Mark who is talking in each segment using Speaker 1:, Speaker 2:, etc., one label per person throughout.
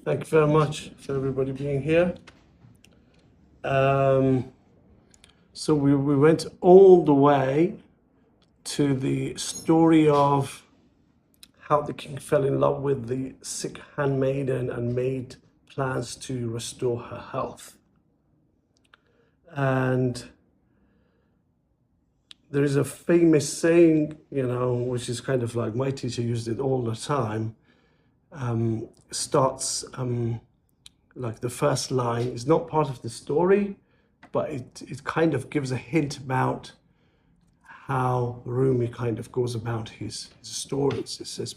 Speaker 1: Thank you very much for everybody being here. So we went all the way to the story of how the king fell in love with the sick handmaiden and made plans to restore her health. And there is a famous saying, which is kind of like my teacher used it all the time. Starts like the first line is not part of the story, but it kind of gives a hint about how Rumi kind of goes about his stories. It says,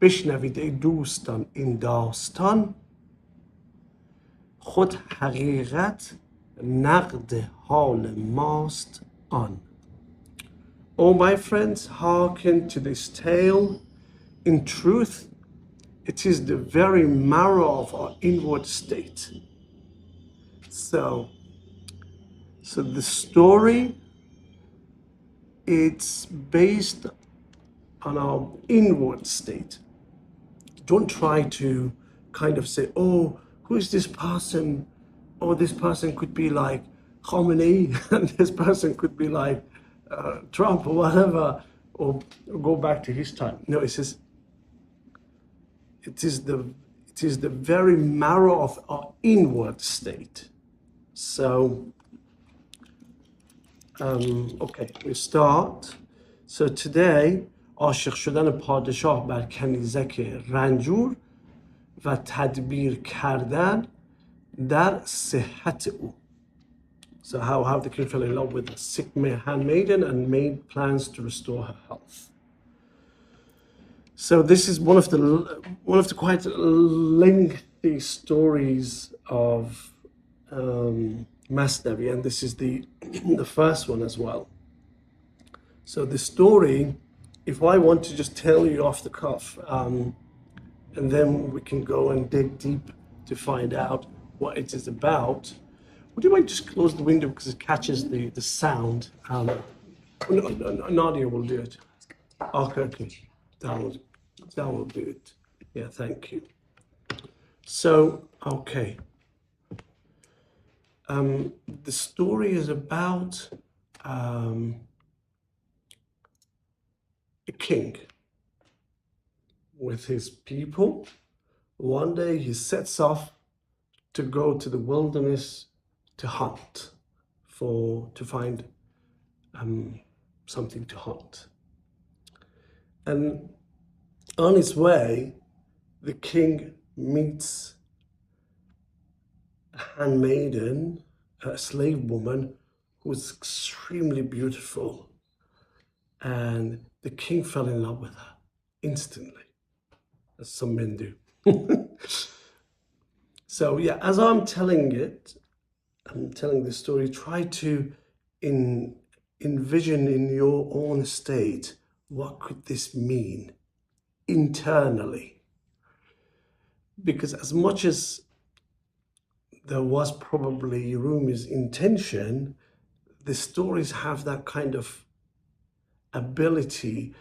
Speaker 1: بشنوید دوستان این داستان خود حقیقت نقد حال ماست آن. Oh, my friends, hearken to this tale. In truth, it is the very marrow of our inward state. So the story, it's based on our inward state. Don't try to kind of say, oh, who is this person? Oh, this person could be like Khomeini, and this person could be like Trump or whatever, or go back to his time. No, it says, it is the very marrow of our inward state. So, okay, we start. So today, عاشق شدن پادشاه بر کنیزک رنجور و تدبیر کردن در صحت او. So how the king fell in love with a sick handmaiden and made plans to restore her health. So this is one of the quite lengthy stories of Masnavi, and this is the first one as well. So the story, if I want to just tell you off the cuff, and then we can go and dig deep to find out what it is about. Would you mind just close the window because it catches the sound? Nadia will do it. Okay. That will do it. Yeah, thank you. So, okay. The story is about a king with his people. One day he sets off to go to the wilderness to hunt, to find something to hunt. And on his way, the king meets a handmaiden, a slave woman, who was extremely beautiful. And the king fell in love with her instantly, as some men do. So yeah, as I'm telling the story, try to envision in your own state, what could this mean internally? Because as much as there was probably Rumi's intention, the stories have that kind of ability,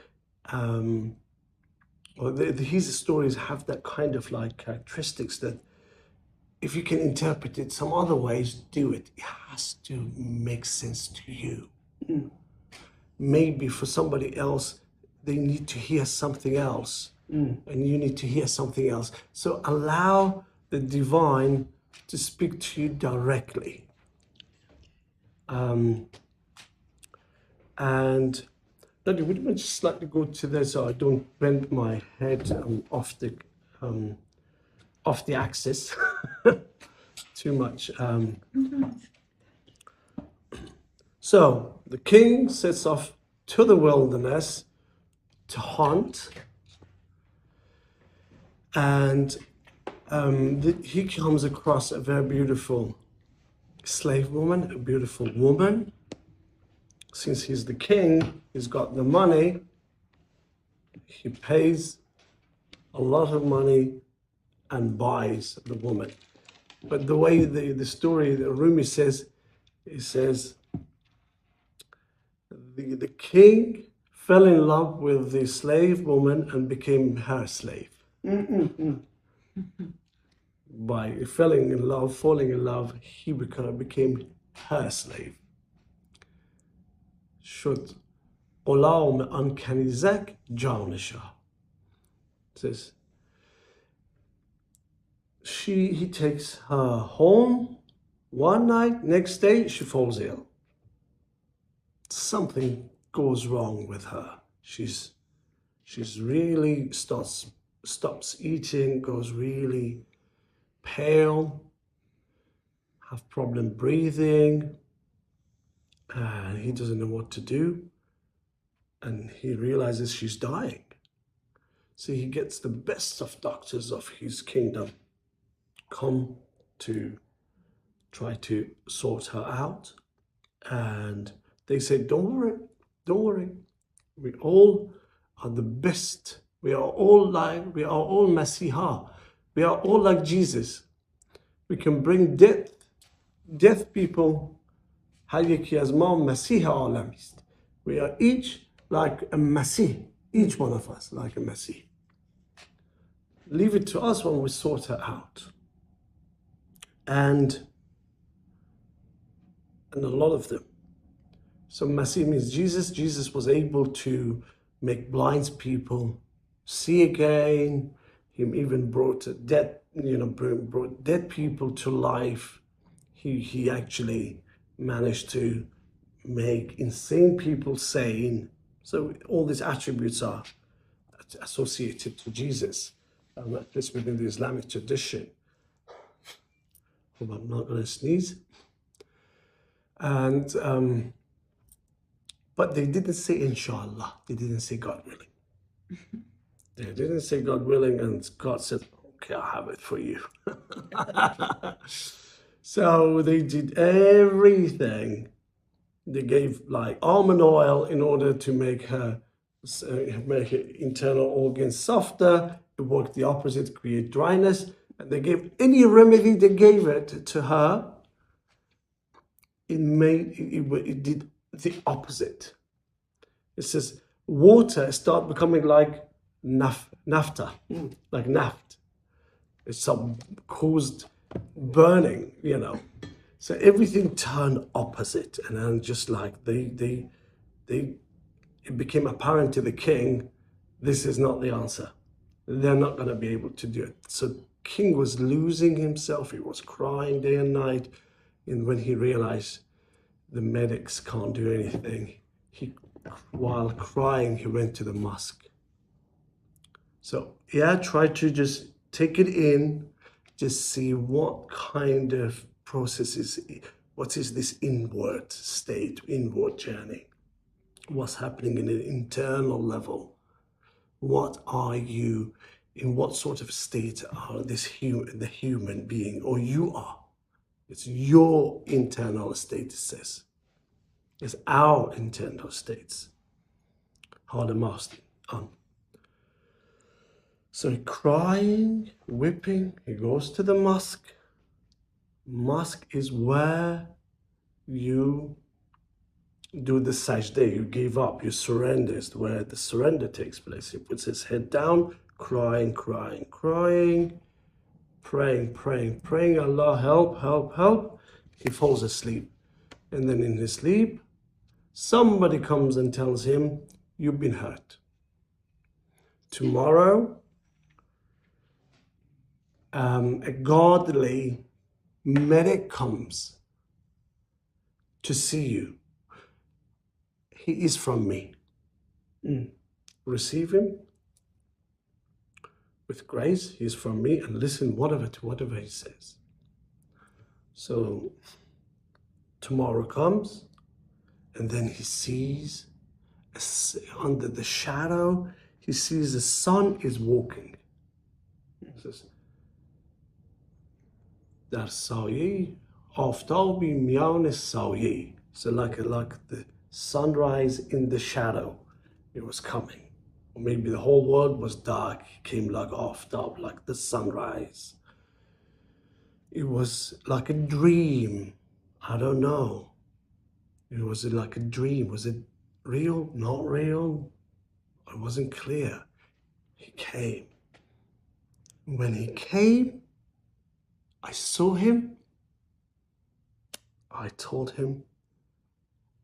Speaker 1: his stories have that kind of like characteristics that if you can interpret it some other ways, do it. It has to make sense to you. Maybe for somebody else, they need to hear something else, and you need to hear something else. So allow the divine to speak to you directly. And Nadia, would you just slightly go to there so I don't bend my head off the axis too much. So the king sets off to the wilderness to hunt, and he comes across a very beautiful slave woman, a beautiful woman. Since he's the king, he's got the money, he pays a lot of money and buys the woman. But the way the story, the Rumi says, he says, the king fell in love with the slave woman and became her slave. by falling in love, he became her slave. شد غلام آن کنیزک جانش. Says he takes her home one night, next day she falls ill. Something goes wrong with her. She's really stops eating, goes really pale, have problem breathing, and he doesn't know what to do, and he realizes she's dying. So he gets the best of doctors of his kingdom come to try to sort her out, and they say, don't worry, we all are the best. We are all Masiha. We are all like Jesus. We can bring death people. هر یکی از ما مسیح عالمی است. We are each like a Masih. Each one of us like a Masih. Leave it to us when we sort her out. And a lot of them. So Masih means Jesus. Jesus was able to make blind people see again. He even brought dead people to life. He actually managed to make insane people sane. So all these attributes are associated to Jesus, at least within the Islamic tradition. Hope I'm not going to sneeze. And but they didn't say inshallah. They didn't say God willing. They didn't say God willing, and God said, okay, I'll have it for you. So they did everything. They gave like almond oil in order to make her internal organs softer. It worked the opposite, create dryness. And they gave any remedy they gave it to her. It did the opposite. It says water start becoming like naphtha, like naft. It caused burning, So everything turned opposite, and then just like it became apparent to the king, this is not the answer. They're not going to be able to do it. So king was losing himself. He was crying day and night. And when he realized the medics can't do anything, while crying, he went to the mosque. So try to just take it in, just see what kind of processes, what is this inward state, inward journey? What's happening in an internal level? What are you, in what sort of state are the human being, or you are? It's your internal state, it says. It's our internal states. Har master on. So crying, weeping, he goes to the mosque. Mosque is where you do the sajda, you give up, you surrender. It's where the surrender takes place. He puts his head down, crying, praying, Allah help. He falls asleep. And then in his sleep, somebody comes and tells him, you've been hurt. Tomorrow, a godly medic comes to see you. He is from me. Receive him with grace. He is from me, and listen to whatever he says. So tomorrow comes, and then he sees under the shadow, he sees the sun is walking. He says, در سایه آفتابی میان سایه. So like the sunrise in the shadow, it was coming. Or maybe the whole world was dark, it came like aftab, like the sunrise. It was like a dream. I don't know. It was like a dream. Was it real? Not real? It wasn't clear. He came. When he came, I saw him. I told him,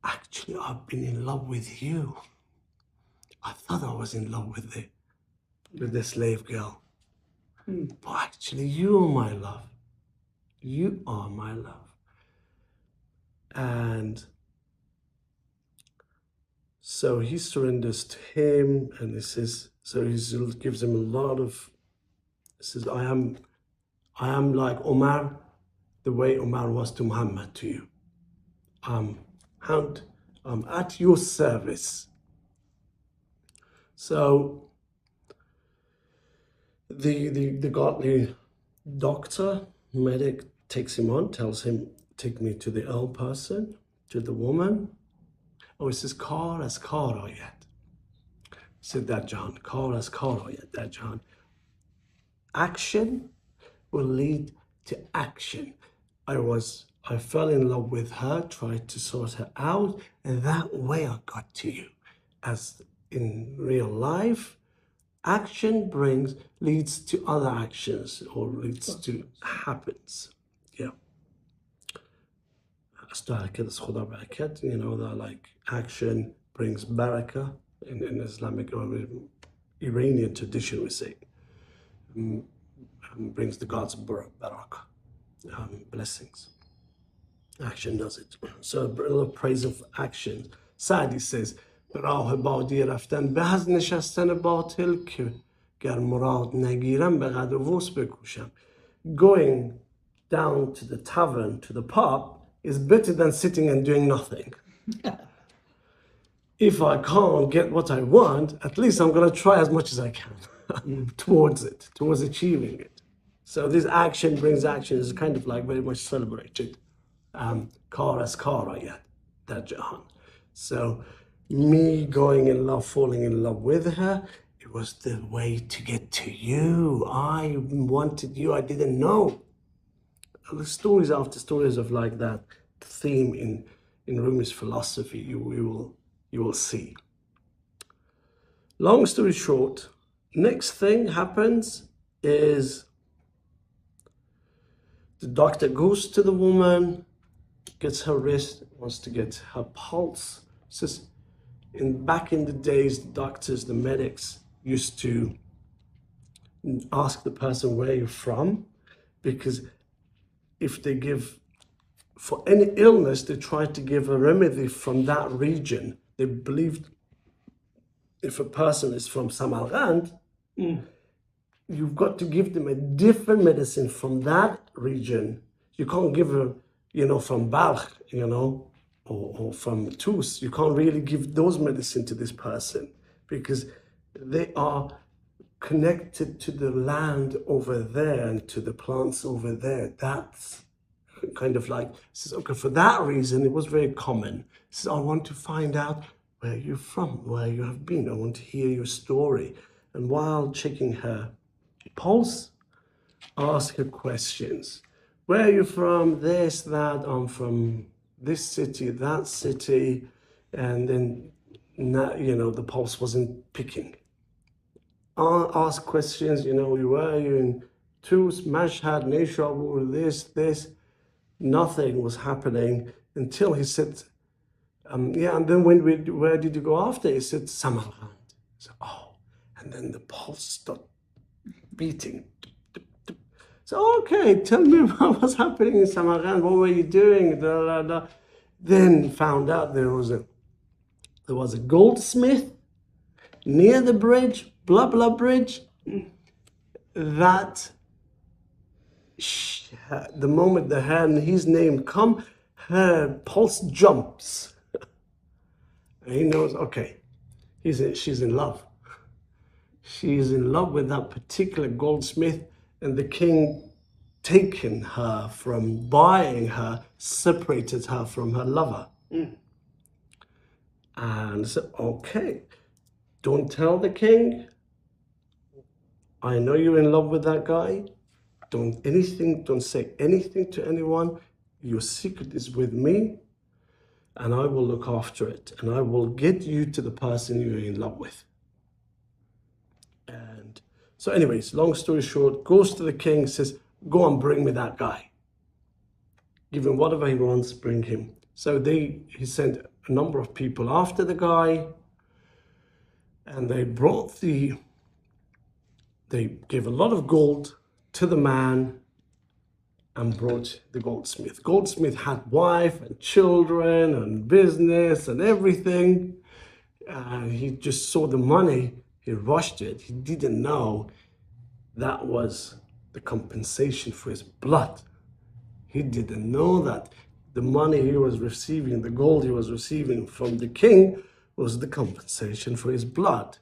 Speaker 1: actually, I've been in love with you. I thought I was in love with the slave girl. But actually, you are my love. You are my love. And so he surrenders to him, and he says, so he gives him a lot of, he says, I am like Omar, the way Omar was to Muhammad to you. I'm at your service. So the godly doctor, medic, takes him on, tells him, take me to the old person, to the woman. Oh, he says, kar as kar ayad. Said that John, kar as kar ayad, that John. Action will lead to action. I fell in love with her, tried to sort her out, and that way I got to you. As in real life, action leads to other actions, or leads to happens. Yeah. You know, that like action brings barakah in Islamic or Iranian tradition, we say. Brings the God's barakah, blessings. Action does it. So a little praise of action. Sadi says, راه بادی رفتن به از نشستن باطل که گر مراد نگیرم به قدر وس بکوشم. Going down to the tavern, to the pub, is better than sitting and doing nothing. If I can't get what I want, at least I'm going to try as much as I can towards it, towards achieving it. So this action brings action is kind of like very much celebrated. Kar as kar ayad, that jahan. So me going in love, falling in love with her, it was the way to get to you. I wanted you, I didn't know. The stories after stories of like that theme in Rumi's philosophy, you will see. Long story short, next thing happens is the doctor goes to the woman, gets her wrist, wants to get her pulse. Says, back in the days, the doctors, the medics used to ask the person where you're from, because if they give, for any illness, they try to give a remedy from that region. They believed if a person is from Samarkand, you've got to give them a different medicine from that region. You can't give her, you know, from Balkh, you know, or from Tus. You can't really give those medicine to this person because they are connected to the land over there and to the plants over there. That's kind of like, says, okay, for that reason, it was very common. Says, I want to find out where you're from, where you have been. I want to hear your story. And while checking her pulse, ask her questions. Where are you from? This, that. I'm from this city, that city. And then, you know, the pulse wasn't picking. Ask questions, you know, where are you in Tus, Mashhad, Nishabur, this. Nothing was happening until he said, yeah, and then where did you go after? He said, Samarkand. So, oh, and then the pulse stopped beating. So, okay, tell me what was happening in Samarkand. What were you doing? Then found out there was a goldsmith near the bridge, blah, blah bridge, that the moment his name come, her pulse jumps. And he knows, okay, she's in love. She's in love with that particular goldsmith, and the king taken her from buying her, separated her from her lover. And so, okay, don't tell the king. I know you're in love with that guy. Don't say anything to anyone. Your secret is with me, and I will look after it, and I will get you to the person you're in love with. And so anyways, long story short, goes to the king, says, go and bring me that guy. Give him whatever he wants, bring him. So he sent a number of people after the guy, and they gave a lot of gold to the man and brought the goldsmith. Goldsmith had wife and children and business and everything. He just saw the money, he rushed it. He didn't know that was the compensation for his blood. He didn't know that the money he was receiving, the gold he was receiving from the king, was the compensation for his blood.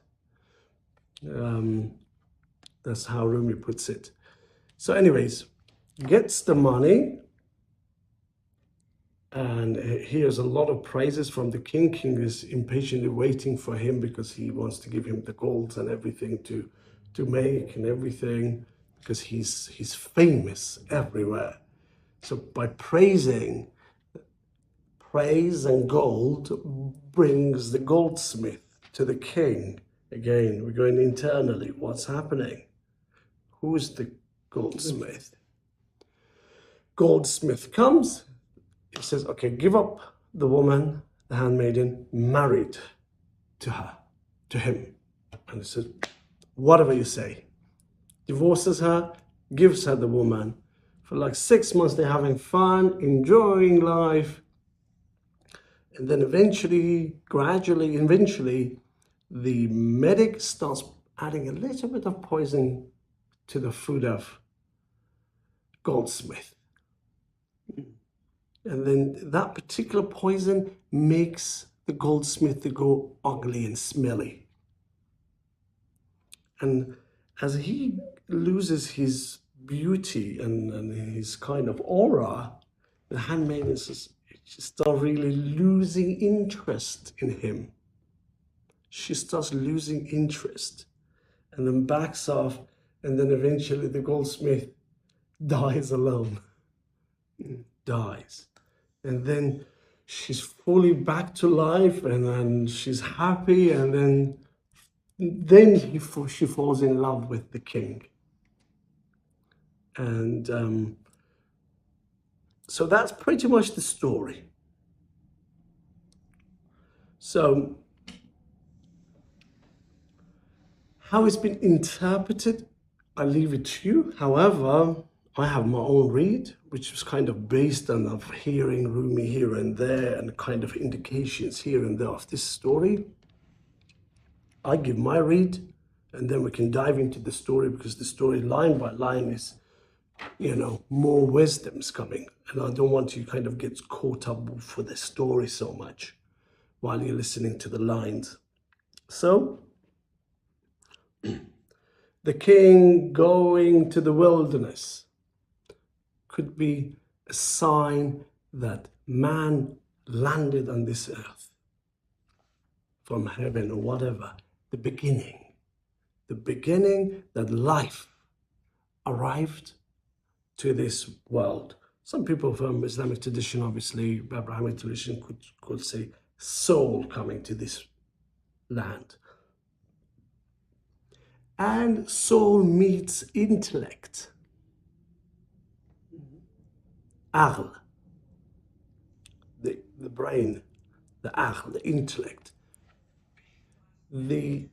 Speaker 1: That's how Rumi puts it. So anyways, gets the money, and hears a lot of praises from the king. King is impatiently waiting for him because he wants to give him the gold and everything to make and everything, because he's famous everywhere. So by praise and gold brings the goldsmith to the king. Again, we're going internally. What's happening? Who's the goldsmith? Goldsmith comes. He says, okay, give up the woman, the handmaiden, married to him. And he says, whatever you say. Divorces her, gives her the woman. For like 6 months, they're having fun, enjoying life. And then eventually, the medic starts adding a little bit of poison to the food of goldsmith. And then that particular poison makes the goldsmith to go ugly and smelly. And as he loses his beauty and his kind of aura, the handmaiden starts really losing interest in him. She starts losing interest and then backs off, and then eventually the goldsmith dies alone. Dies. And then she's fully back to life, and then she's happy, and then she falls in love with the king. And so that's pretty much the story. So how it's been interpreted, I leave it to you. However, I have my own read, which was kind of based on of hearing Rumi here and there and kind of indications here and there of this story. I give my read, and then we can dive into the story, because the story line by line is, more wisdom's coming. And I don't want you to kind of get caught up for the story so much while you're listening to the lines. So, the king going to the wilderness could be a sign that man landed on this earth from heaven or whatever. The beginning that life arrived to this world. Some people from Islamic tradition, obviously, Abrahamic tradition could say soul coming to this land. And soul meets intellect. Aql, the brain, the aql, the intellect. The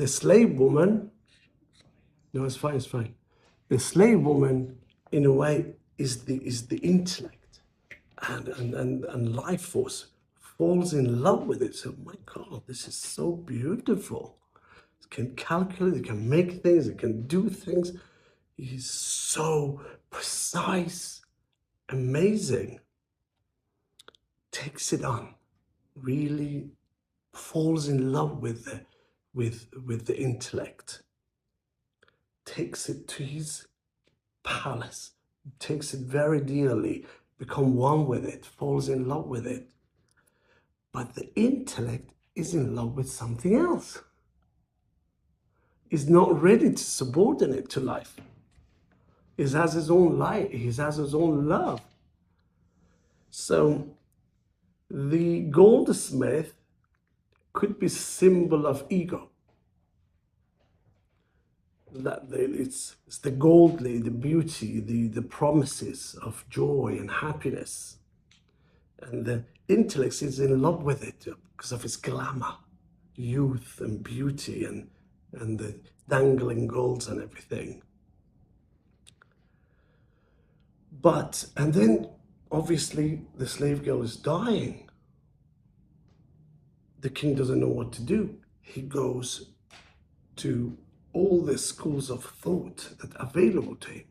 Speaker 1: slave woman, no, it's fine. The slave woman, in a way, is the intellect, and life force falls in love with it. So, my God, this is so beautiful. It can calculate, it can make things, it can do things. It's so precise, amazing. Takes it on, really falls in love with the intellect. Takes it to his palace, takes it very dearly, become one with it, falls in love with it. But the intellect is in love with something else. Is not ready to subordinate to life. He has his own light, he has his own love. So the goldsmith could be symbol of ego. that it's the goldly, the beauty, the promises of joy and happiness. And the intellect is in love with it because of its glamour, youth and beauty and the dangling golds and everything. But, and then obviously the slave girl is dying. The king doesn't know what to do. He goes to all the schools of thought that are available to him.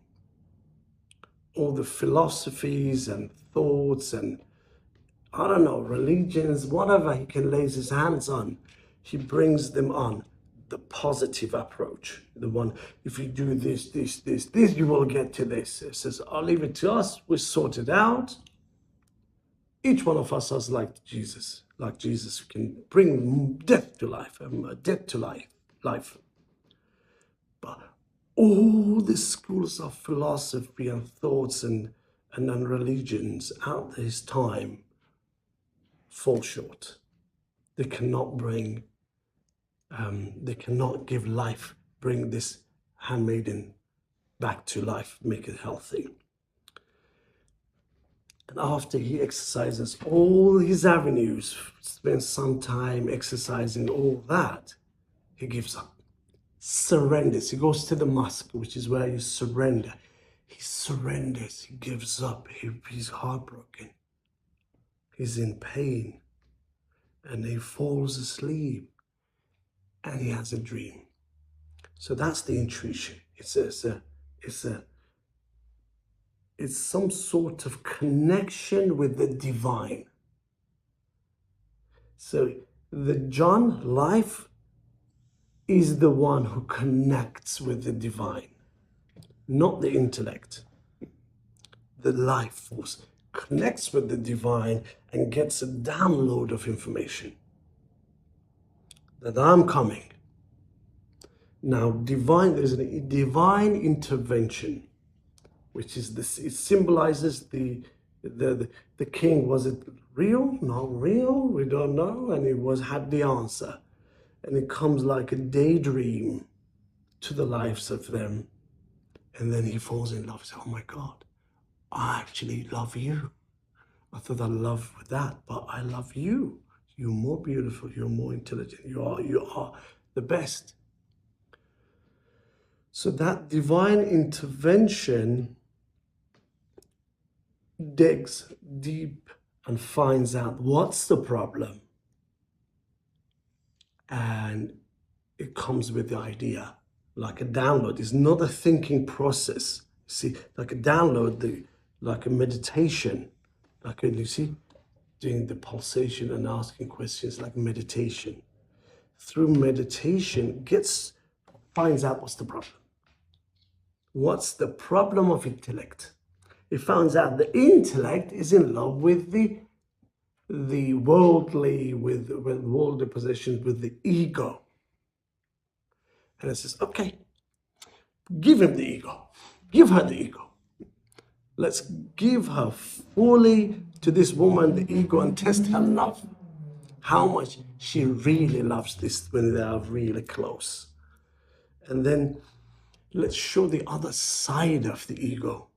Speaker 1: All the philosophies and thoughts and, I don't know, religions, whatever he can lay his hands on, he brings them on. The positive approach, the one, if you do this, you will get to this. It says, I'll leave it to us, we'll sort it out. Each one of us is like Jesus can bring death to life, life. But all the schools of philosophy and thoughts and religions at this time fall short. They cannot bring, they cannot give life, bring this handmaiden back to life, make it healthy. And after he exercises all his avenues, spends some time exercising all that, he gives up, surrenders. He goes to the mosque, which is where you surrender. He surrenders, he gives up, he's heartbroken, he's in pain, and he falls asleep, and he has a dream. So that's the intuition. It's some sort of connection with the divine. So the John life is the one who connects with the divine, not the intellect. The life force connects with the divine and gets a download of information that I'm coming. Now, there's a divine intervention, which is this. It symbolizes the king. Was it real? Not real? We don't know. And it had the answer, and it comes like a daydream to the lives of them, and then he falls in love. He says, "Oh my God, I actually love you. I thought I loved that, but I love you. You're more beautiful. You're more intelligent. You are the best." So that divine intervention digs deep and finds out what's the problem. And it comes with the idea, like a download. It's not a thinking process. See, like a download, like a meditation, you see, doing the pulsation and asking questions like meditation. Through meditation, finds out what's the problem. What's the problem of intellect? It finds out the intellect is in love with the worldly, with worldly possessions, with the ego. And it says, okay, give him the ego. Give her the ego. Let's give her fully to this woman the ego and test her love. How much she really loves this when they are really close. And then let's show the other side of the ego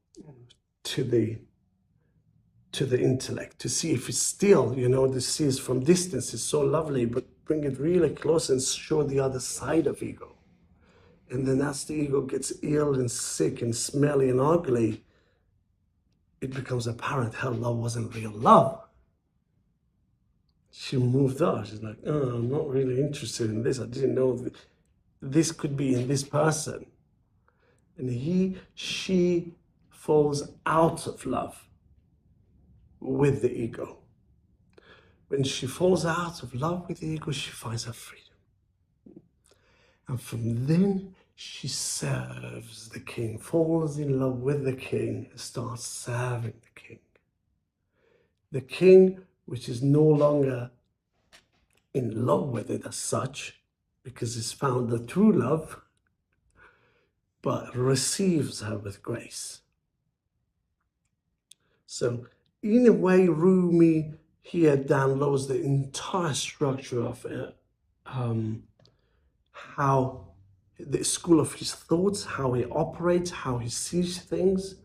Speaker 1: to the intellect, to see if it's still, to see it from distance is so lovely, but bring it really close and show the other side of ego. And then as the ego gets ill and sick and smelly and ugly, it becomes apparent her love wasn't real love. She moved on. She's like, oh, I'm not really interested in this. I didn't know this could be in this person. And she falls out of love with the ego. When she falls out of love with the ego, she finds her freedom. And from then, she serves the king, falls in love with the king, and starts serving the king. The king, which is no longer in love with it as such, because it's found the true love, but receives her with grace. So, in a way, Rumi here downloads the entire structure of how the school of his thoughts, how he operates, how he sees things.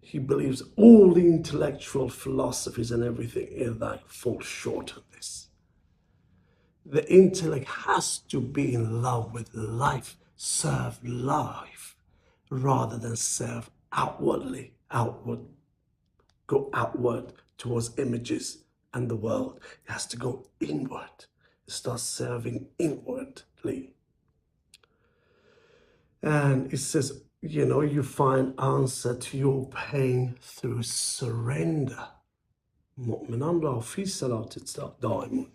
Speaker 1: He believes all the intellectual philosophies and everything in that fall short of this. The intellect has to be in love with life, serve life, rather than serve outwardly, go outward towards images and the world. It has to go inward, start serving inwardly. And it says, you know, you find answer to your pain through surrender. مؤمنان را فی صلاتت دائمون.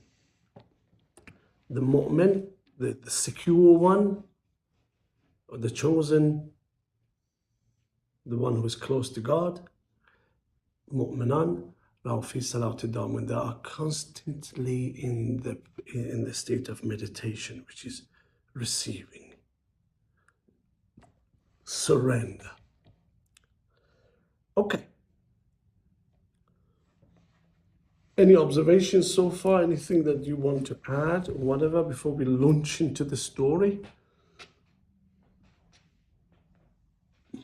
Speaker 1: The mu'min, the secure one, or the chosen, the one who is close to God, mu'minan را فی صلاتت دائمون. They are constantly in the state of meditation, which is receiving. Surrender. Okay. Any observations so far? Anything that you want to add or whatever before we launch into the story?
Speaker 2: I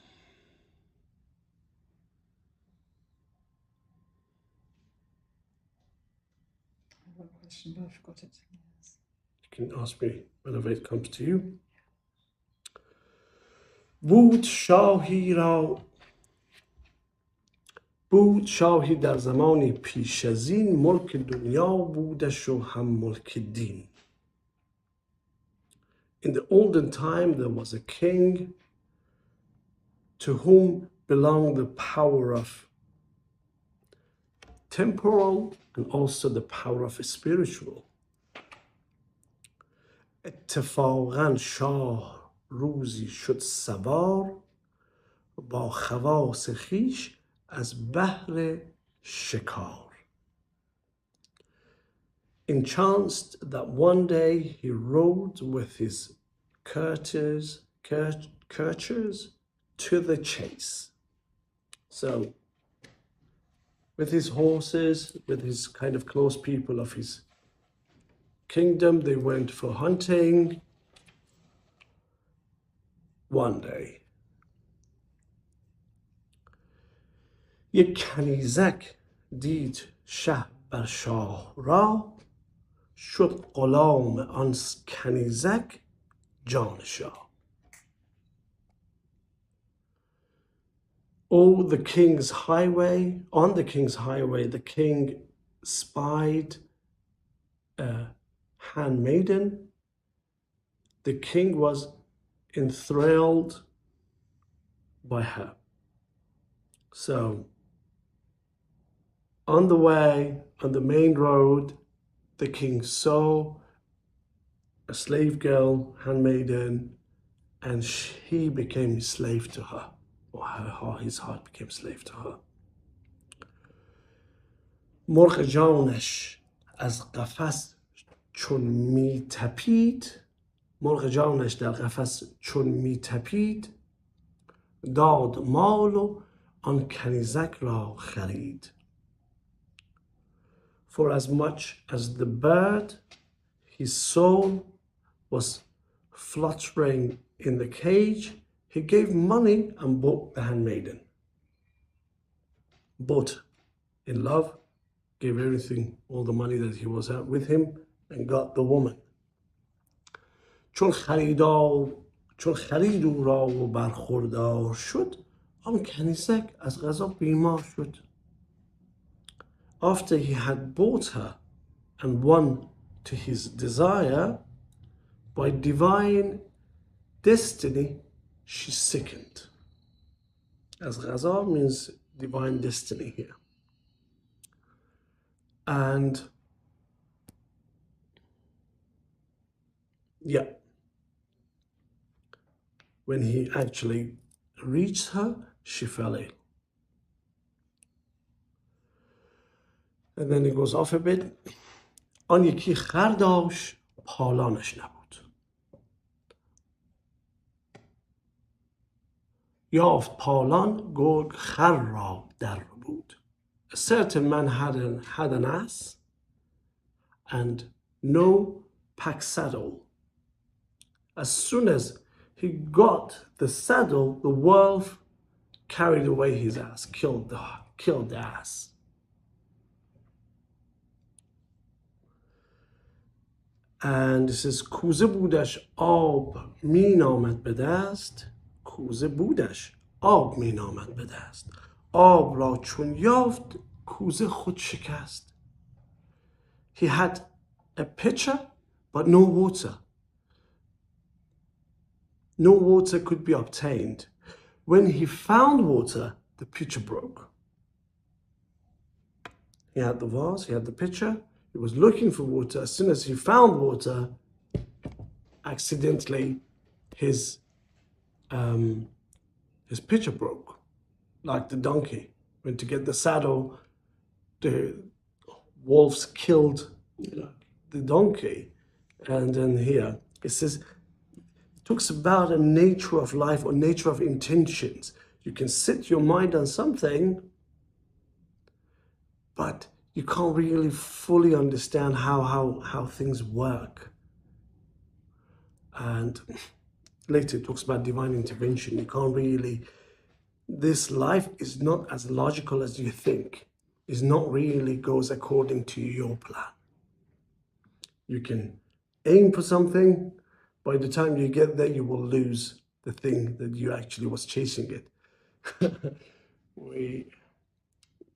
Speaker 2: have a question, but I forgot it. Yes.
Speaker 1: You can ask me whenever it comes to you. بود شاهی در زمانی پیش از این، ملک دنیا بودش و هم ملک دین. In the olden time there was a king to whom belonged the power of temporal and also the power of spiritual. اتفاقا شاه روزی شد سوار، با خواص خویش از بهر شکار. It chanced that one day he rode with his courtiers to the chase. So, with his horses, with his kind of close people of his kingdom, they went for hunting one day. یک کنیزک دید شه بر شاه را، شد غلام آن کنیزک جانش. On the king's highway, the king spied a handmaiden. The king was enthralled by her. So, on the way, on the main road, the king saw a slave girl, handmaiden, and he became slave to her, or his heart became slave to her. مرغ جانش از قفس چون می طپید، مرغ جانش در قفس چون می طپید، داد مال و آن کنیزک را خرید. For as much as the bird, his soul was fluttering in the cage, he gave money and bought the handmaiden. Bought in love, gave everything, all the money that he was at with him, and got the woman. چون خرید او را و برخوردار شد، آن کنیزک از قضا بیمار شد. After he had bought her and won to his desire, by divine destiny, she sickened. As Ghaza means divine destiny here. And yeah, when he actually reached her, she fell ill. And then it goes off a bit. آن یکی خر داشت، پالانش نبود. یافت پالان گرگ خر را در ربود. A certain man had an ass and no pack saddle. As soon as he got the saddle, the wolf carried away his ass, killed the ass. And it says کوزه بودش آب می نامد به دست، کوزه بودش آب می نامد به دست، آب را چون یافت کوزه خود شکست. He had a pitcher but no water. No water could be obtained. When he found water, the pitcher broke. He had the vase, he had the pitcher, he was looking for water. As soon as he found water, accidentally his pitcher broke, like the donkey. Went to get the saddle, the wolves killed the donkey. And then here it says, it talks about the nature of life or nature of intentions. You can set your mind on something, but you can't really fully understand how things work. And later it talks about divine intervention. You can't really, this life is not as logical as you think. It's not really goes according to your plan. You can aim for something, by the time you get there, you will lose the thing that you actually was chasing it.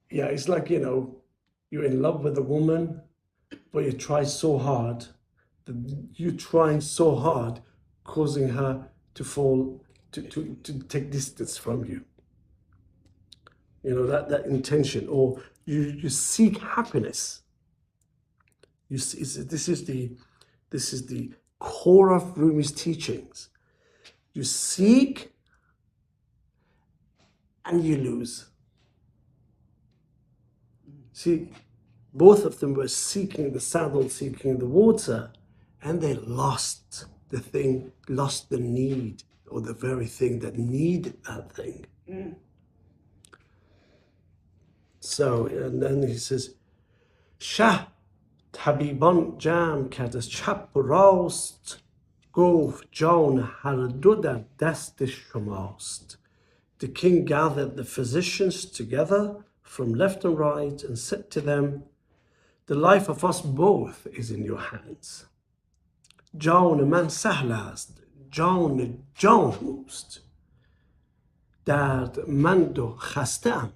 Speaker 1: It's like, you're in love with a woman, but you try so hard, that you're trying so hard, causing her to fall, to take distance from you. That intention, or you seek happiness. You see, this is the core of Rumi's teachings. You seek and you lose. See, both of them were seeking the saddle, seeking the water, and they lost the thing, lost the need, or the very thing that needed that thing. So, and then he says, شه طبیبان جمع کرد از چپ و راست، گفت جان هر دو در دست شماست. The king gathered the physicians together from left and right and said to them, the life of us both is in your hands. جان من سهل است، جان اوست. دردمند و خسته ام،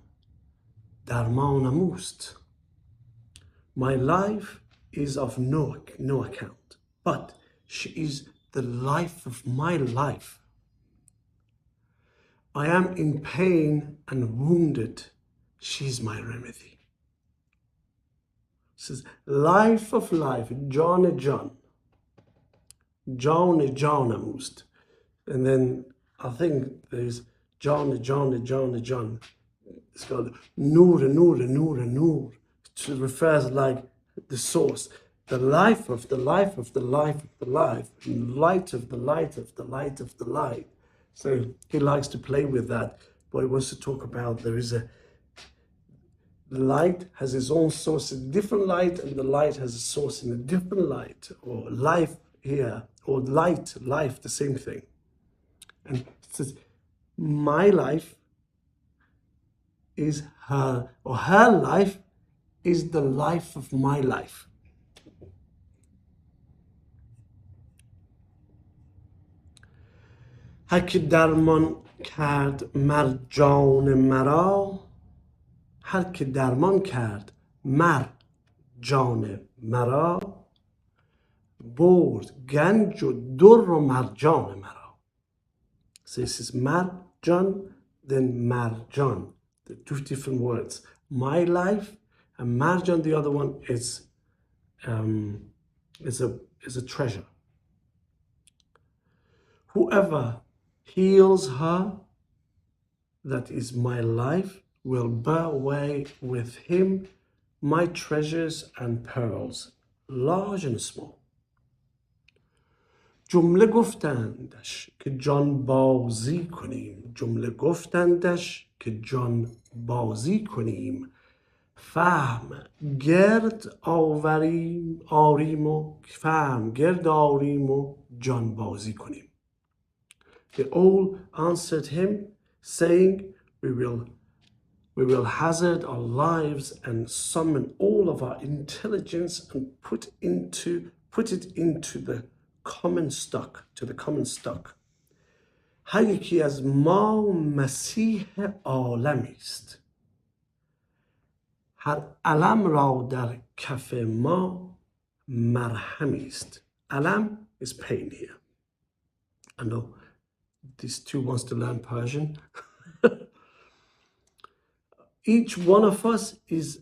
Speaker 1: درمانم اوست. My life is of no account, but she is the life of my life. I am in pain and wounded. She is my remedy. It says, life of life, John. Most. And then I think there's John. It's called Nur. It refers like the source, the life of the life of the life of the life, and light of the light of the light of the light. So he likes to play with that, but he wants to talk about the light has its own source in a different light, and the light has a source in a different light, or life here, or life, the same thing. And it says, my life is her, or her life is the life of my life. هر که درمان کرد مر جان مرا، هر که درمان کرد مر جان مرا، برد گنج و در و مرجان مرا. So this is marjan, then marjan, the two different words. My life and marjan, the other one is a treasure. Whoever heals her, that is my life, will bear away with him my treasures and pearls, large and small. جمله گفتندش که جان بازی کنیم، جمله گفتندش که جان بازی کنیم، فهم گرد آریم و جان بازی کنیم. They all answered him, saying, we will hazard our lives and summon all of our intelligence and put it into the common stock, to the common stock. هر یکی از ما مسیح عالمی است. هر علم را در کف ما مرهمی است. Alam is pain here. I know these two wants to learn Persian. Each one of us is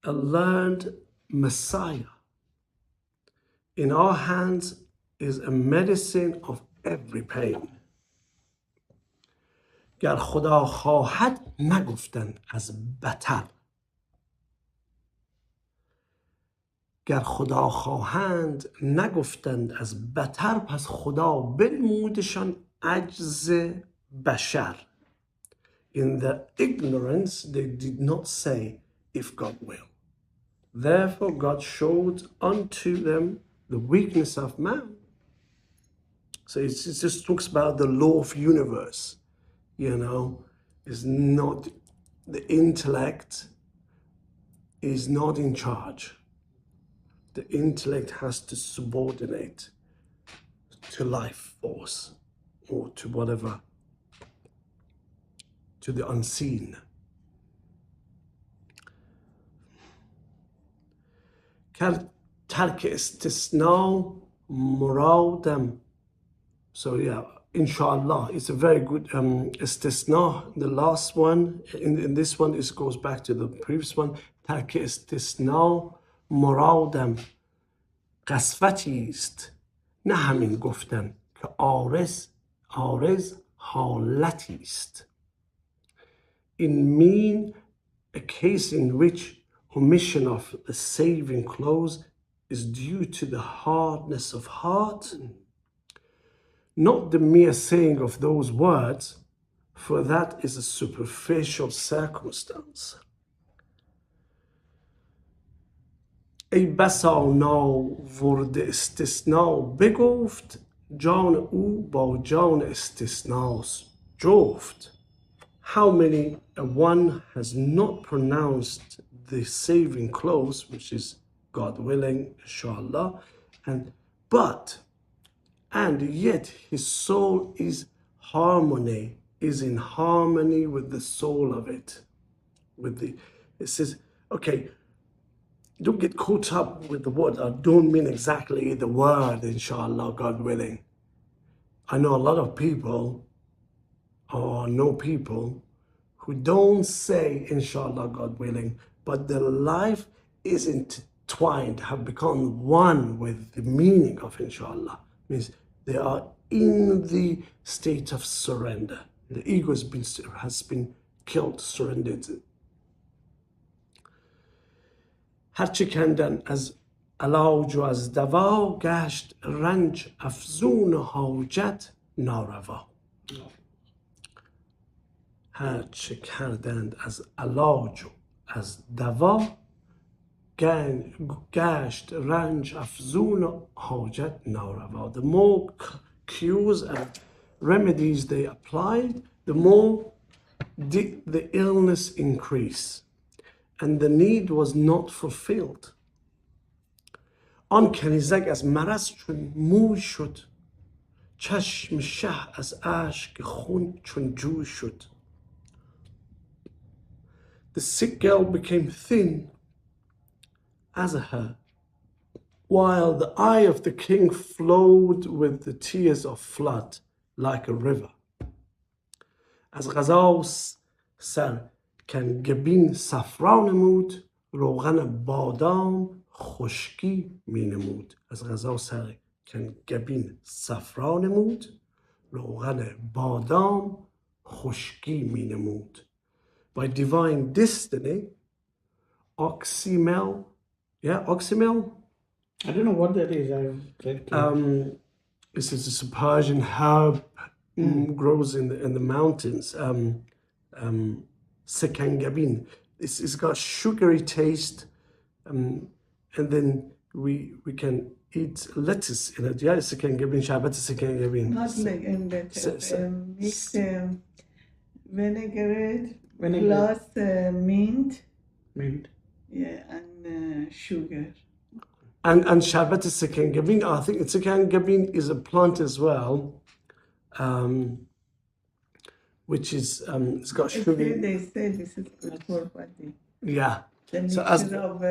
Speaker 1: a learned Messiah. In our hands is a medicine of every pain. گر خدا خواهد نگفتند از بتر. گر خدا خواهند نگفتند از بتر، پس خدا بنمودشان عجز بشر. In the ignorance they did not say, if God will. Therefore God showed unto them the weakness of man. So it just talks about the law of universe. You know, is not, the intellect is not in charge. The intellect has to subordinate to life force or to whatever, to the unseen. ترک استثناء مرادم. So yeah, inshallah, it's a very good istisna. The last one, in this one, it goes back to the previous one. ترک استثناء مرادم قسوتی است، نه همین گفتن که عارض حالتی است. In mean a case in which omission of the saving clause is due to the hardness of heart, not the mere saying of those words, for that is a superficial circumstance. ای بسا ناورد استثناء بگفت، جان او با جان استثناس جفت. How many one has not pronounced the saving clause, which is God willing, inshallah, and yet his soul is in harmony with the soul of it. It says, okay, don't get caught up with the word. I don't mean exactly the word, inshallah, God willing. I know a lot of people, or know people, who don't say, inshallah, God willing, but their life is intertwined, have become one with the meaning of inshallah. Means they are in the state of surrender. The ego has been killed, surrendered. هرچه کندن از علاج و از دوا، گشت رنج افزون حاجت ناروا. هرچه کردند از علاج و از دوا، گشت رنج افزون حاجت ناروا. The more cures and remedies they applied, the more did the illness increase, and the need was not fulfilled. آن کنیزک از مرض چون موی شد، چشم شه از اشک خون چون جوی شد. The sick girl became thin as her, while the eye of the king flowed with the tears of flood like a river. از غذا سر کنگبین صفرا نمود، روغن بادام خشکی می نمود. از غذا سر کنگبین صفرا نمود، روغن بادام خشکی می نمود. By divine destiny, oxymel.
Speaker 3: I don't know what that is.
Speaker 1: This is a Persian herb, grows in the mountains. Sekangabin. It's got sugary taste, and then we can eat lettuce in it. Yeah, سکنجبین شربت سکنجبین.
Speaker 2: Not like in the mix vinaigrette plus mint.
Speaker 3: Mint.
Speaker 2: Yeah, and sugar.
Speaker 1: And شربت سکنجبین, I think سکنجبین is a plant as well, which is it's got sugar.
Speaker 2: Actually, they say this is good for body.
Speaker 1: Yeah.
Speaker 2: The
Speaker 1: So
Speaker 2: mixture of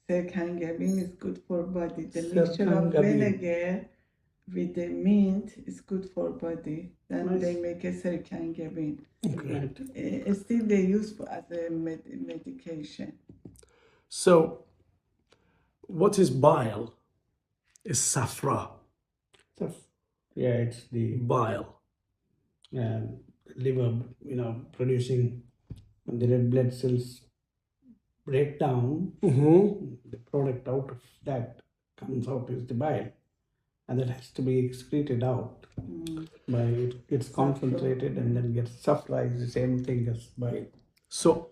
Speaker 2: Serkangabin is good for body. The mixture of vinegar with the mint is good for body. Then they make a Serkangabin.
Speaker 1: Okay.
Speaker 2: Still they use as a medication.
Speaker 1: So, what is bile? Is safra.
Speaker 3: Yeah, it's the
Speaker 1: Bile.
Speaker 3: liver, producing when the red blood cells break down. The product out of that comes out is the bile, and that has to be excreted out. By it gets concentrated and then gets safra is the same thing as bile.
Speaker 1: So,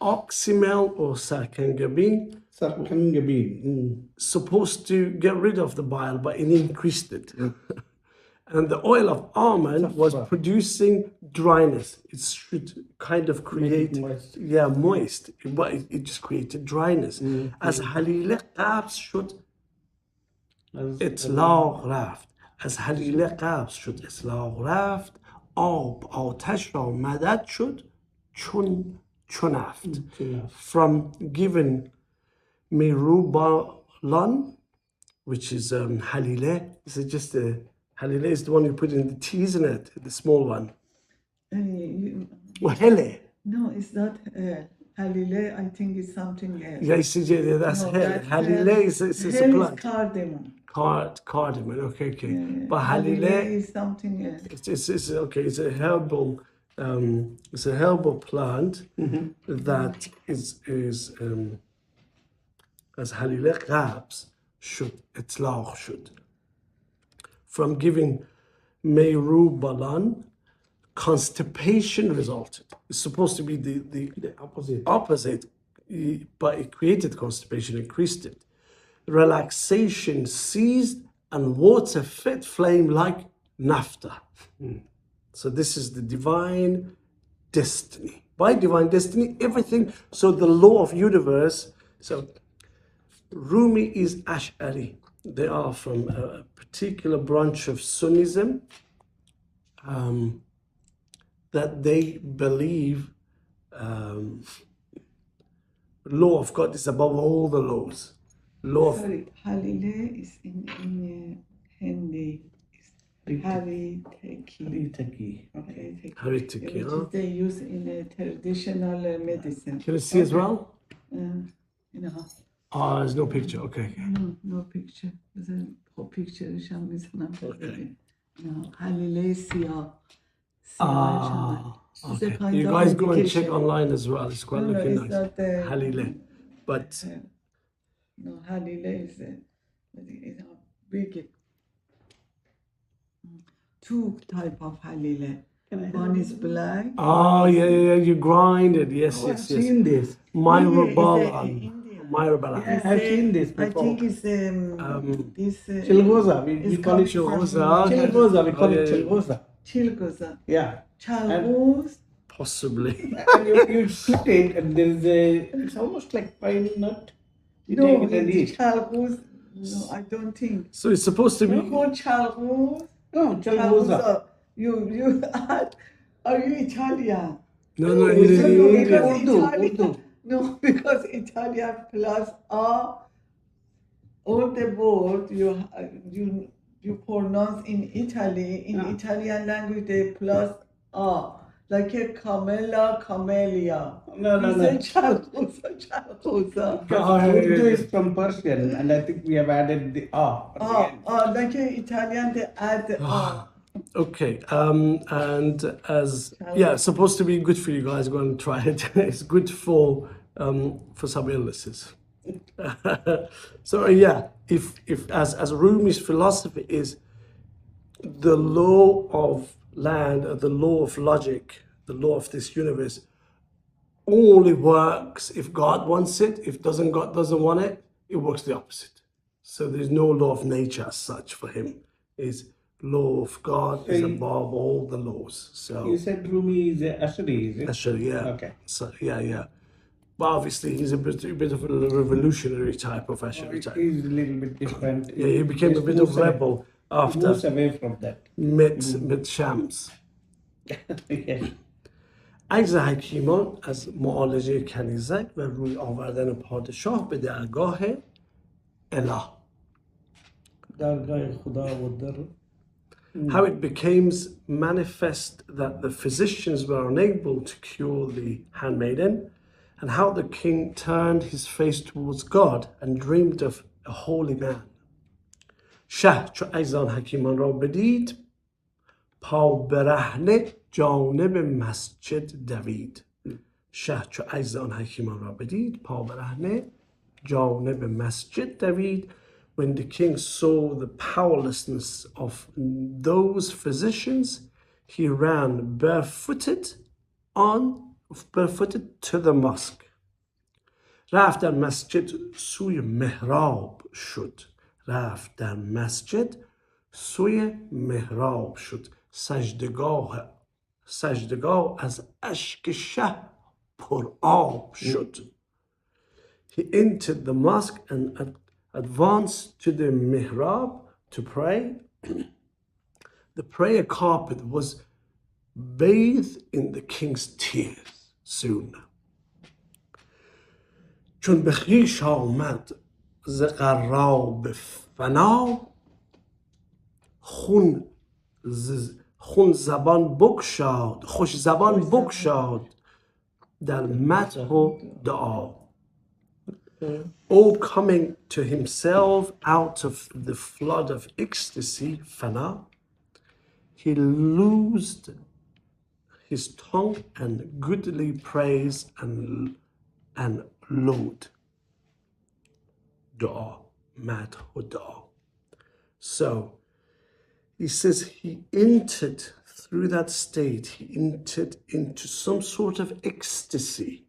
Speaker 1: oxymel or sarkangabin
Speaker 3: Sarkangabin.
Speaker 1: supposed to get rid of the bile, but it increased it. And the oil of almond was producing dryness. It should kind of create, moist. But it just created dryness. As حلیله قبض شد اطلاق رفت. از حلیله قبض شد اطلاق رفت. آب آتش را مدد شد چون نفت. From given میروبالان, which is حلیله. This is just a Halile is the one you put in the teas in it, the small one. Hele.
Speaker 2: No, it's not Halile. I think it's something else.
Speaker 1: Yeah, that's Hele. Halile is a plant.
Speaker 2: Cardamom.
Speaker 1: Cardamom. Okay.
Speaker 2: Yeah.
Speaker 1: But Halile
Speaker 2: is something else.
Speaker 1: It's okay. It's a herbal. It's a herbal plant that is as Halile qabs should itlaq should. From giving Meirubalan, constipation resulted. It's supposed to be the opposite, but it created constipation, increased it. Relaxation ceased and water fed flame like naphtha. So this is the divine destiny. By divine destiny, everything, so the law of universe, so Rumi is Ash'ari. They are from a particular branch of Sunnism that they believe law of God is above all the laws.
Speaker 2: Sorry, Halile is in Hindi. Haritaki. Okay.
Speaker 1: Haritaki,
Speaker 2: Which they use in traditional medicine.
Speaker 1: Can you see as well? There's no picture. Okay.
Speaker 2: No picture. There's a picture. Halile Siyah.
Speaker 1: Okay. You guys go and check online as well. It's quite looking nice. Halile. But
Speaker 2: no, Halile is a big. Two type of Halile. One is black.
Speaker 1: Oh yeah. You grind it. Yes.
Speaker 3: I've seen this.
Speaker 1: Myrobalan.
Speaker 3: I've seen this before.
Speaker 2: I think it's this.
Speaker 3: Chilgoza. We call it
Speaker 1: Chilgoza.
Speaker 3: Chilgoza. We call it Chilgoza.
Speaker 2: Chilgoza.
Speaker 3: Yeah.
Speaker 2: Chalgoz.
Speaker 1: Possibly.
Speaker 3: And you split it, and there's it's almost like pine nut. You take it and eat.
Speaker 2: Chalgoz. No, I don't think.
Speaker 1: So it's supposed to be.
Speaker 2: You call Chalgoz?
Speaker 3: No, Chilgoza.
Speaker 2: You add. Are you Italian?
Speaker 1: No,
Speaker 2: Urdu. No, because Italian plus A, all the word you pronounce in Italy, in Italian language, they plus A. Like a camella, camellia.
Speaker 3: No.
Speaker 2: Chalgoza.
Speaker 3: Urdu is from Persian, and I think we have added the A.
Speaker 2: Like a Italian, they add the A.
Speaker 1: Okay, and as it's supposed to be good for you guys. Go and try it. It's good for some illnesses. So if as Rumi's philosophy is the law of land, the law of logic, the law of this universe only works if God wants it. If God doesn't want it, it works the opposite. So there's no law of nature as such for him. It's law of God is above all the laws. So
Speaker 3: you said Rumi is a Ashari, is it?
Speaker 1: Ashari, yeah.
Speaker 3: Okay.
Speaker 1: So yeah. But obviously he's a bit of a revolutionary type of Ashari type.
Speaker 3: He's a little bit different.
Speaker 1: Yeah, he became a bit of rebel after
Speaker 3: moves away from that.
Speaker 1: met Shams.
Speaker 3: Yes.
Speaker 1: عجز حکیمان از معالجه کنیزک و روی آوردن پادشاه به درگاه اله.
Speaker 3: درگاه خدا و در.
Speaker 1: How it becomes manifest that the physicians were unable to cure the handmaiden, and how the king turned his face towards God and dreamed of a holy man. شه چو عجز آن حکیمان را بدید، پا برهنه جانب مسجد دوید. شه چو عجز آن حکیمان را بدید، پا برهنه جانب مسجد دوید. When the king saw the powerlessness of those physicians, he ran barefooted to the mosque. رفت در مسجد سوی محراب شد. رفت در مسجد سوی محراب شد. سجدگاه از اشک شه پر آب شد. He entered the mosque and advanced to the mihrab to pray. The prayer carpet was bathed in the king's tears soon. چون به خویش آمد ز غراب فنا، خون زبان بگشاد، خوش زبان بگشاد در مدح و دعا. All coming to himself out of the flood of ecstasy, fana, he loosed his tongue and goodly praise and laud. Dua, madh or dua. So he says he entered through that state, he entered into some sort of ecstasy.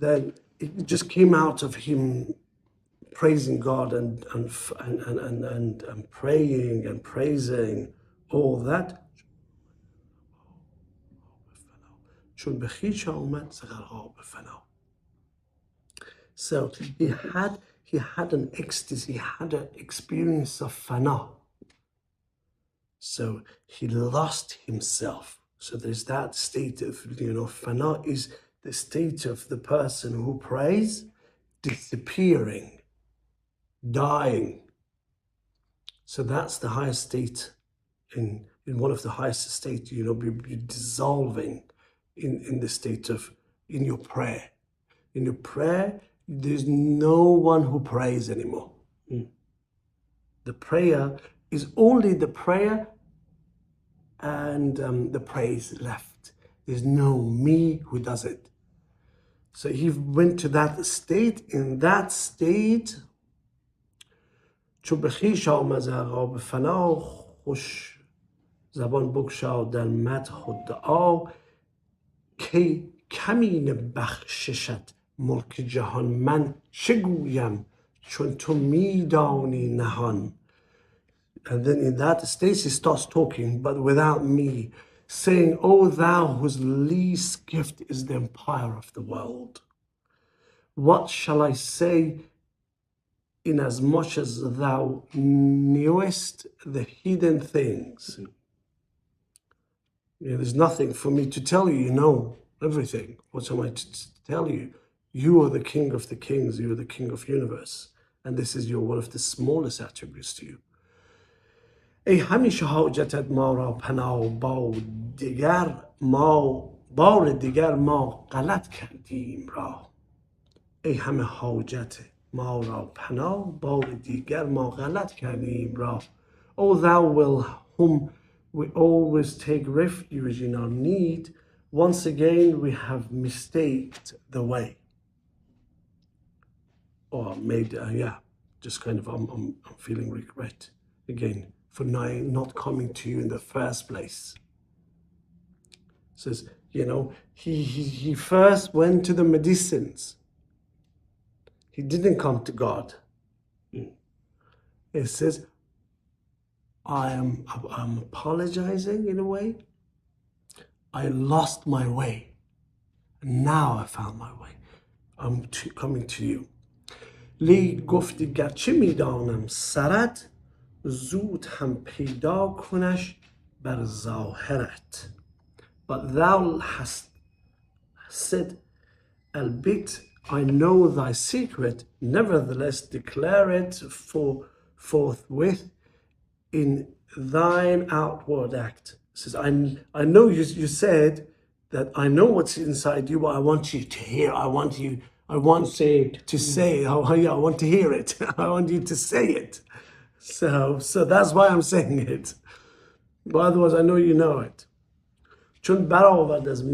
Speaker 1: Then it just came out of him praising God and praying and praising all that. So he had an ecstasy, he had an experience of fana. So he lost himself. So there's that state of, fana is the state of the person who prays, disappearing, dying. So that's the highest state, in one of the highest states, you're dissolving in the state of, in your prayer. In your prayer, there's no one who prays anymore. The prayer is only the prayer and the praise left. There's no me who does it. So he went to that state. In that state, چو به خویش آمد عقاب فنا، خوش زبان بگشاد در مدح و دعا. کی کمین بخششت ملک جهان، من چه گویم چون تو میدانی نهان. And then in that state he starts talking, but without me, saying, O thou whose least gift is the empire of the world, what shall I say inasmuch as thou knewest the hidden things? There's nothing for me to tell you, you know everything. What am I to tell you? You are the king of the kings, you are the king of universe, and this is one of the smallest attributes to you. ای همیشه حاجتت ما را پناه، بار دیگر ما غلط کردیم راه. ای همه حاجت ما را پناه، بار دیگر ما غلط کردیم راه. O thou will whom we always take refuge in our need, once again we have mistaked the way. Or made, just kind of, I'm feeling regret again for not coming to you in the first place. Says, you know, he first went to the medicines. He didn't come to God. It says, I'm apologizing in a way. I lost my way. Now I found my way. I'm coming to you. لی گفتی گرچه میدانم سرت زود هم پیدا کنش بر ظاهرت. But thou hast said, albeit I know thy secret, nevertheless declare it forthwith in thine outward act. It says, I know you said that I know what's inside you, but I want you to hear. I want to say it. To say it. Oh, yeah, I want to hear it. I want you to say it. So that's why I'm saying it. But otherwise, I know you know it. چون برآورد از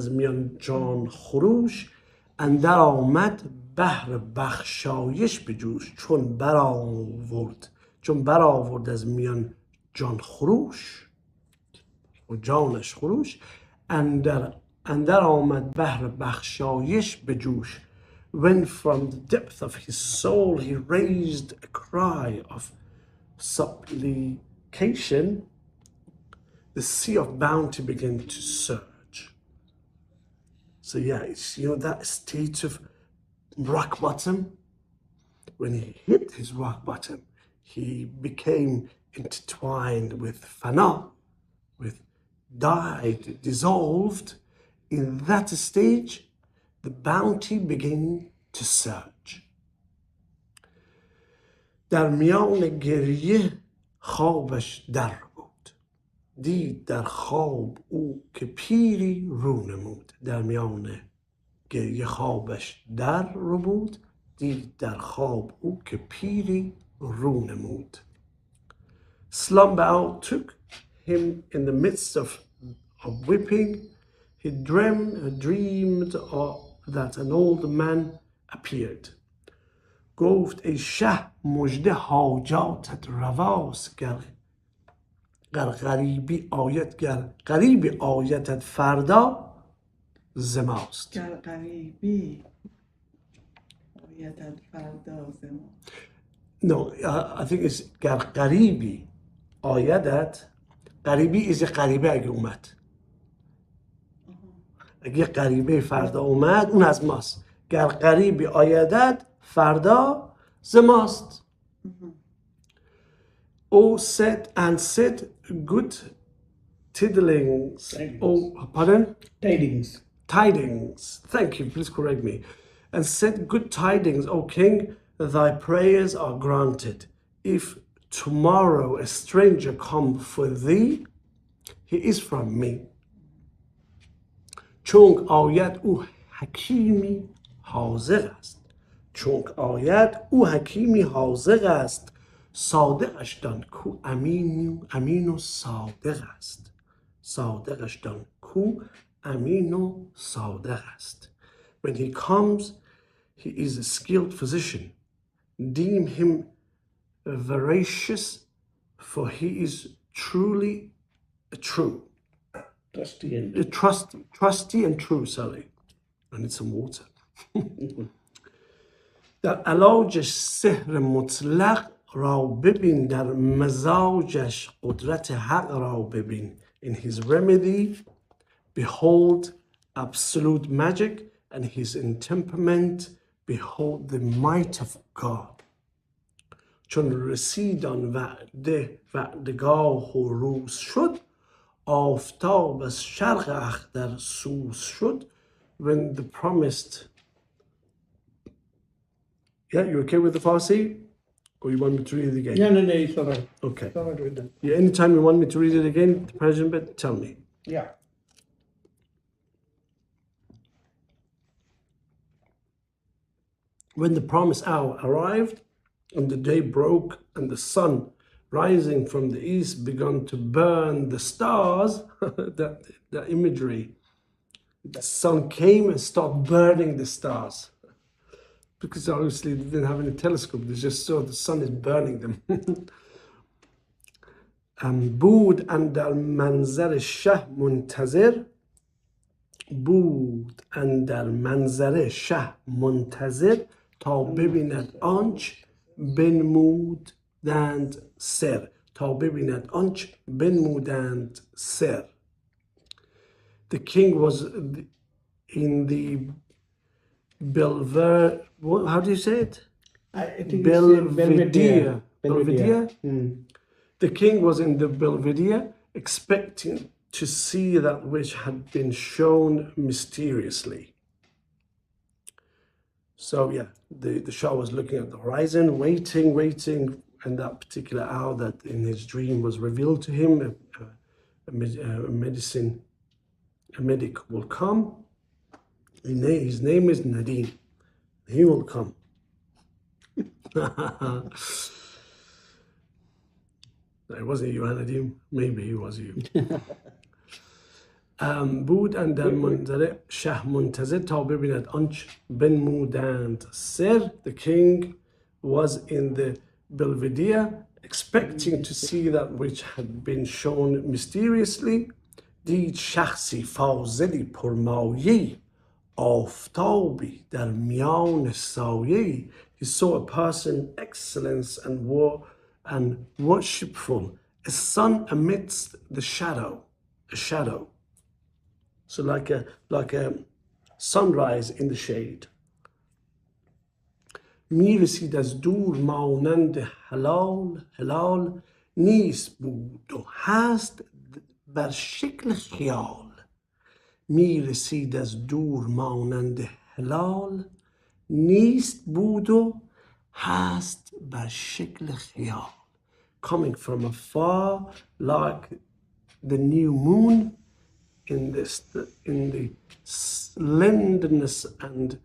Speaker 1: میان جان خروش، اندر آمد بحر بخشایش به جوش. چون برآورد از میان جان خروش و جانش خروش، اندر آمد بحر بخشایش به جوش. When from the depth of his soul he raised a cry of supplication, the sea of bounty began to surge. So yeah, it's, you know, that state of rock bottom. When he hit his rock bottom, he became intertwined with fana, with died, dissolved. In that stage, the bounty began to surge. در میان گریه خوابش در بود، دید در خواب او که پیری رو نمود. در میان گریه خوابش در بود، دید در خواب او که پیری رو نمود. Slumber outtook him in the midst of weeping. He dreamed that an old man appeared. گفت ای شه مژده حاجاتت رواست، گر غریبی آیتت فردا ز ماست.
Speaker 2: گر غریبی آیتت فردا ز ماست.
Speaker 1: No, I think it's گر غریبی آیتت. غریبی is غریبه اگه اومد. اگه غریبه فردا اومد اون از ماست. گر غریبی آیدت فردا ز ماست. O said good tidings. Oh, pardon?
Speaker 3: Tidings.
Speaker 1: Tidings. Thank you. Please correct me. And said good tidings, O king, thy prayers are granted. If tomorrow a stranger come for thee, he is from me. چونک آید او حکیمی حاذق است. چونک آید او حکیمی حاذق است. صادقش دان کو امین و صادق است. صادقش دان کو امین و صادق است. When he comes, he is a skilled physician. Deem him veracious, for he is truly true. Trusty and true, sorry. I need some water. در علاجش سحر مطلق را ببین، در مزاجش قدرت حق را ببین. In his remedy, behold absolute magic, and his temperament, behold the might of God. چون رسید آن وعدگاه و روز شد، آفتاب از شرق اختر سوز شد. When the promised... Yeah, you okay with the Farsi? Or you want me to read it again?
Speaker 3: No, it's all right.
Speaker 1: Okay.
Speaker 3: It's all right with that.
Speaker 1: Yeah, anytime you want me to read it again, the Persian bit, tell me.
Speaker 3: Yeah.
Speaker 1: When the promised hour arrived, and the day broke, and the sun rising from the east began to burn the stars, that imagery, the sun came and started burning the stars. Because obviously they didn't have any telescope, they just saw the sun is burning them. بود اندر منظر شه منتظر، بود اندر منظر شه منتظر، تا ببیند آنچ بنمودند سر، تا ببیند آنچ بنمودند سر. The king was in the Belver, how do you say it?
Speaker 3: I think
Speaker 1: Belvedere.
Speaker 3: Belvedere.
Speaker 1: The king was in the Belvedere, expecting to see that which had been shown mysteriously. So yeah, the Shah was looking at the horizon, waiting, and that particular hour that in his dream was revealed to him, a medic will come. His name is Nadine. He will come. It wasn't you, Nadine. Maybe he was you. بود اندر منظر شه منتظر، تا ببیند آنچ بنمودند سر. The king was in the Belvedere, expecting to see that which had been shown mysteriously. دید شخصی فاضلی پرمایه‌ای، آفتابی در میان سایه‌ای. He saw a person excellent and worshipful, a sun amidst the shadow, a shadow. So like a sunrise in the shade. میرسید از دور مانند هلال، نیست بود و هست بر شکل خیال. میرسید از دور مانند هلال، نیست بود و هست بر شکل خیال. Coming from afar like the new moon, in the slenderness and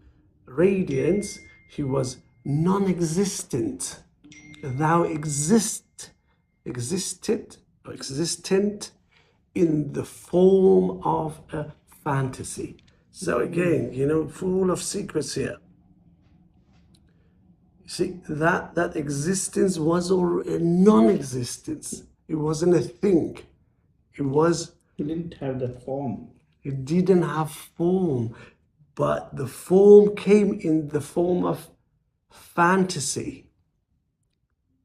Speaker 1: radiance, he was non-existent. Thou existent in the form of a fantasy. So again, full of secrets here. See, that existence was a non-existence. It wasn't a thing.
Speaker 3: He didn't have that form.
Speaker 1: It didn't have form, but the form came in the form of fantasy,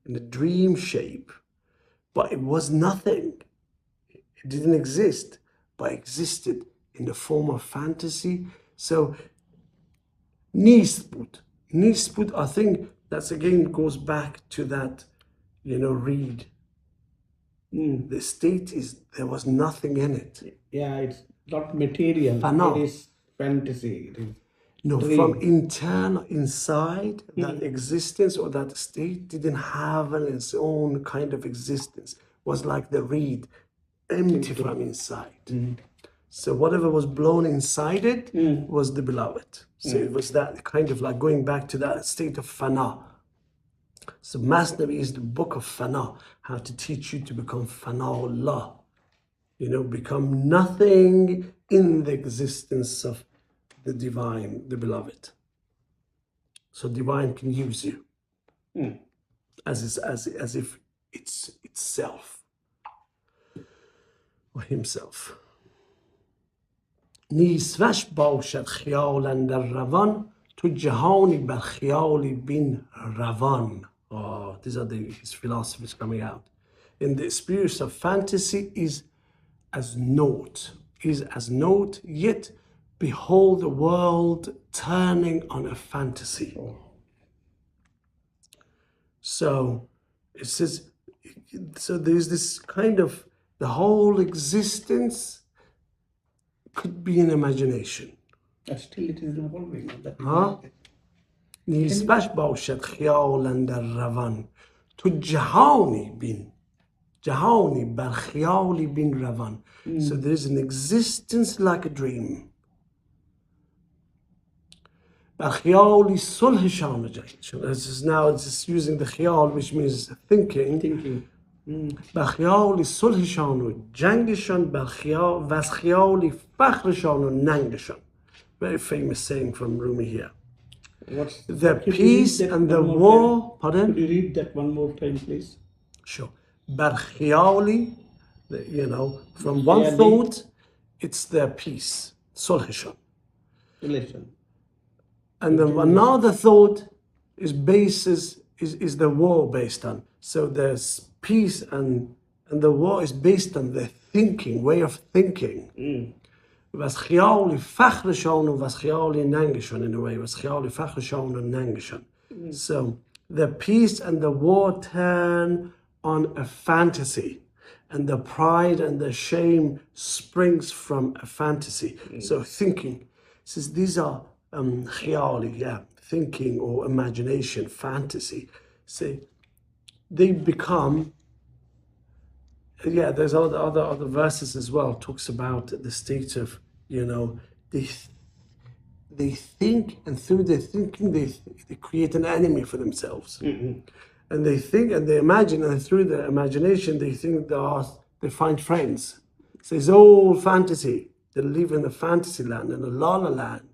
Speaker 1: in a dream shape. But it was nothing. It didn't exist, but existed in the form of fantasy. So, Nibud, I think that's again goes back to that, read. The state is, there was nothing in it.
Speaker 3: Yeah, it's not material.
Speaker 1: Fana.
Speaker 3: It is fantasy. It is
Speaker 1: no,
Speaker 3: dream.
Speaker 1: From inside, that existence or that state didn't have its own kind of existence. It was like the reed, empty from inside. So whatever was blown inside it was the beloved. So it was that kind of like going back to that state of fana. So Masnavi is the book of fana, how to teach you to become fana'ullah. Become nothing in the existence of the divine, the beloved. So divine can use you as if it's itself or himself. نیسوش باشد خیال اندر روان، تو جهانی بر خیالی بین روان. These are his philosophies coming out. In the experience of fantasy is as naught, yet behold the world turning on a fantasy. So it says, so there's this kind of, the whole existence could be an imagination.
Speaker 3: Still it is evolving.
Speaker 1: نیسبش باشد خیال اندر روان، تو جهانی بین، جهانی بر خیالی بین روان. So there is an existence like a dream. بر خیالی صلحشان و جنگشان. Now it's using the خیال, which means thinking. بر خیالی صلحشان و جنگشان، بر خیال و از خیالی فخرشان و ننگشان. Very famous saying from Rumi here. The peace and the war. Pardon?
Speaker 3: Could you read that one more time, please?
Speaker 1: Sure. بر خیالی you know from one thought it's their peace صلحشون and then another thought is the war based on so there's peace and the war is based on their thinking way of thinking was خیالی فخرشون و was خیالی ننگشون in a way was خیالی فخرشون و ننگشون so the peace and the war turn on a fantasy and the pride and the shame springs from a fantasy so thinking says these are khiyali thinking or imagination fantasy say they become there's other verses as well talks about the state of you know they think and through their thinking they create an enemy for themselves and they think and they imagine and through their imagination they think they find friends so it's all fantasy they live in a fantasy land in a la-la land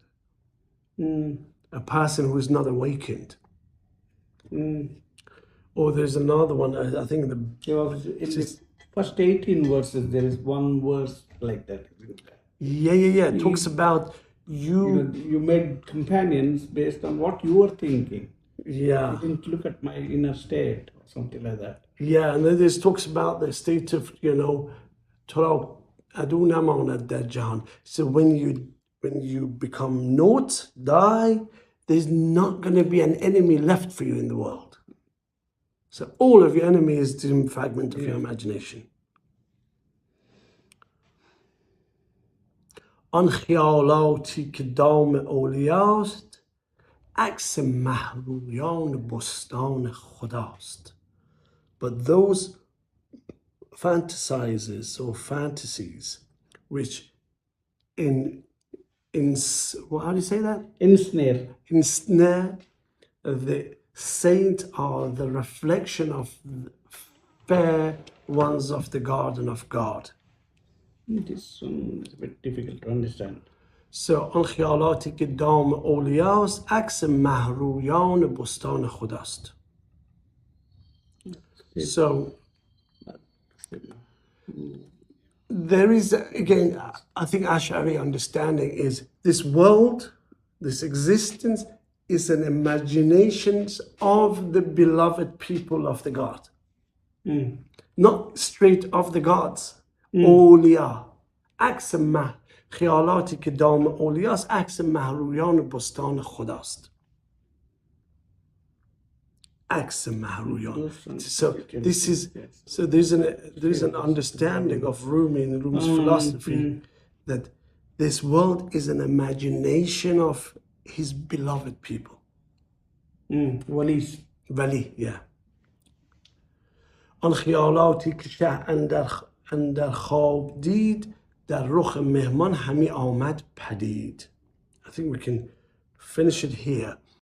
Speaker 1: a person who is not awakened or there's another one I think
Speaker 3: the first 18 verses there is one verse like that
Speaker 1: it talks about
Speaker 3: you made companions based on what you were thinking you didn't look at my inner state or something like that
Speaker 1: and then this talks about the state of you know so when you become naught die there's not going to be an enemy left for you in the world so all of your enemy is the fragment of your imagination آن خیالاتی که دام اولیاست عکس محرویان بستان خداست but those fantasizes or fantasies which how do you say that? Ensnare the saint are the reflection of fair ones of the garden of God.
Speaker 3: This one is a bit difficult to understand.
Speaker 1: So آن خیالاتی که دام اولیاست عکس محرویان بستان خداست. So there is again I think Ash'ari understanding is this world this existence is an imagination of the beloved people of the God not straight of the gods اولیا عکس خیالاتی که دام اولیاست عکس محرویان بستان خداست عکس محرویان so this is so there's an understanding of Rumi and Rumi's philosophy that this world is an imagination of his beloved people wali آن خیالاتی که شه اندر خواب دید در رخ مهمان همی آمد پدید I think we can finish it here